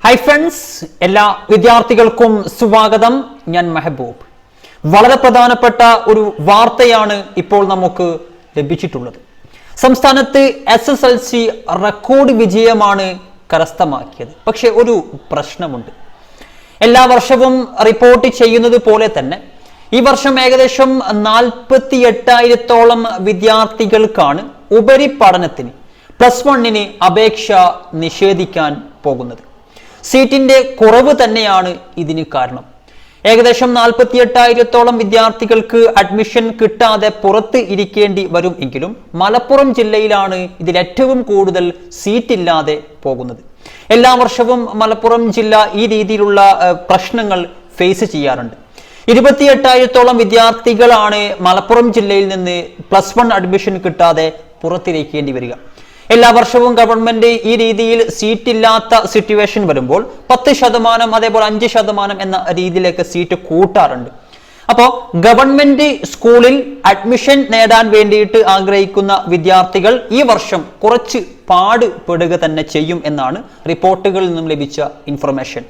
Hi friends, എല്ലാ വിദ്യാർത്ഥികൾക്കും സ്വാഗതം. ഞാൻ മെഹബൂബ്. വളരെ പ്രധാനപ്പെട്ട ഒരു വാർത്തയാണ് ഇപ്പോൾ നമുക്ക് ലഭിച്ചിട്ടുള്ളത്. സംസ്ഥാനത്ത് SSLC റെക്കോർഡ് വിജയമാണ് കരസ്ഥമാക്കിയത്. പക്ഷേ ഒരു പ്രശ്നമുണ്ട്. എല്ലാ വർഷവും റിപ്പോർട്ട് ചെയ്യുന്നത് പോലെ തന്നെ ഈ വർഷം ഏകദേശം 48,000-ഓളം വിദ്യാർത്ഥികൾക്കാണ് ഉപരിപഠനത്തിന് +1 അപേക്ഷ നിഷേധിക്കാൻ പോകുന്നത്. സീറ്റിന്റെ കുറവ് തന്നെയാണ് ഇതിന് കാരണം. ഏകദേശം 48,000-ഓളം വിദ്യാർത്ഥികൾക്ക് അഡ്മിഷൻ കിട്ടാതെ പുറത്ത് ഇരിക്കേണ്ടി വരും എങ്കിലും മലപ്പുറം ജില്ലയിലാണ് ഇതിൽ ഏറ്റവും കൂടുതൽ സീറ്റ് ഇല്ലാതെ പോകുന്നത്. എല്ലാ വർഷവും മലപ്പുറം ജില്ല ഈ രീതിയിലുള്ള പ്രശ്നങ്ങൾ ഫേസ് ചെയ്യാറുണ്ട്. 28,000-ഓളം വിദ്യാർത്ഥികളാണ് മലപ്പുറം ജില്ലയിൽ നിന്ന് +1 അഡ്മിഷൻ കിട്ടാതെ പുറത്തിരിക്കേണ്ടി വരിക. എല്ലാ വർഷവും ഗവൺമെന്റ് ഈ രീതിയിൽ സീറ്റ് ഇല്ലാത്ത സിറ്റുവേഷൻ വരുമ്പോൾ 10% അതേപോലെ 5% എന്ന രീതിയിലേക്ക് സീറ്റ് കൂട്ടാറുണ്ട്. അപ്പോൾ ഗവൺമെന്റ് സ്കൂളിൽ അഡ്മിഷൻ നേടാൻ വേണ്ടിയിട്ട് ആഗ്രഹിക്കുന്ന വിദ്യാർത്ഥികൾ ഈ വർഷം കുറച്ച് പാടുപെടുക തന്നെ ചെയ്യും എന്നാണ് റിപ്പോർട്ടുകളിൽ നിന്നും ലഭിച്ച ഇൻഫർമേഷൻ.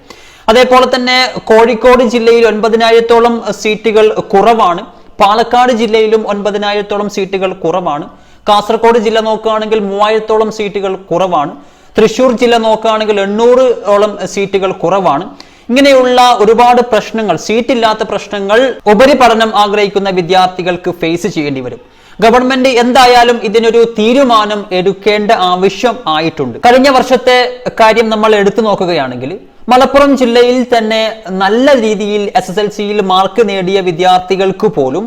അതേപോലെ തന്നെ കോഴിക്കോട് ജില്ലയിൽ 9,000-ഓളം സീറ്റുകൾ കുറവാണ്. പാലക്കാട് ജില്ലയിലും 9,000-ഓളം സീറ്റുകൾ കുറവാണ്. കാസർഗോഡ് ജില്ല നോക്കുകയാണെങ്കിൽ 3,000-ഓളം സീറ്റുകൾ കുറവാണ്. തൃശ്ശൂർ ജില്ല നോക്കുകയാണെങ്കിൽ 800-ഓളം സീറ്റുകൾ കുറവാണ്. ഇങ്ങനെയുള്ള ഒരുപാട് പ്രശ്നങ്ങൾ, സീറ്റ് ഇല്ലാത്ത പ്രശ്നങ്ങൾ ഉപരിപഠനം ആഗ്രഹിക്കുന്ന വിദ്യാർത്ഥികൾക്ക് ഫേസ് ചെയ്യേണ്ടി വരും. ഗവൺമെന്റ് എന്തായാലും ഇതിനൊരു തീരുമാനം എടുക്കേണ്ട ആവശ്യം ആയിട്ടുണ്ട്. കഴിഞ്ഞ വർഷത്തെ കാര്യം നമ്മൾ എടുത്തു നോക്കുകയാണെങ്കിൽ മലപ്പുറം ജില്ലയിൽ തന്നെ നല്ല രീതിയിൽ SSLCയിൽ മാർക്ക് നേടിയ വിദ്യാർത്ഥികൾക്ക് പോലും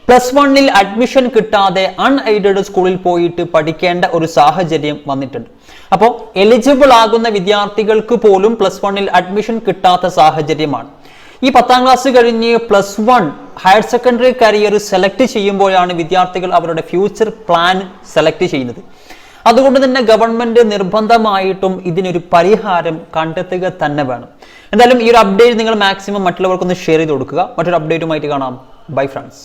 +1 അഡ്മിഷൻ കിട്ടാതെ അൺഎയ്ഡഡ് സ്കൂളിൽ പോയിട്ട് പഠിക്കേണ്ട ഒരു സാഹചര്യം വന്നിട്ടുണ്ട്. അപ്പോൾ എലിജിബിൾ ആകുന്ന വിദ്യാർത്ഥികൾക്ക് പോലും +1 അഡ്മിഷൻ കിട്ടാത്ത സാഹചര്യമാണ്. ഈ 10ാം ക്ലാസ് കഴിഞ്ഞ് +1 ഹയർ സെക്കൻഡറി കരിയർ സെലക്ട് ചെയ്യുമ്പോഴാണ് വിദ്യാർത്ഥികൾ അവരുടെ ഫ്യൂച്ചർ പ്ലാൻ സെലക്ട് ചെയ്യുന്നത്. അതുകൊണ്ട് തന്നെ ഗവൺമെന്റ് നിർബന്ധമായിട്ടും ഇതിനൊരു പരിഹാരം കണ്ടെത്തുക തന്നെ വേണം. എന്തായാലും ഈ ഒരു അപ്ഡേറ്റ് നിങ്ങൾ മാക്സിമം മറ്റുള്ളവർക്കൊന്ന് ഷെയർ ചെയ്ത് കൊടുക്കുക. മറ്റൊരു അപ്ഡേറ്റുമായിട്ട് കാണാം. Bye friends.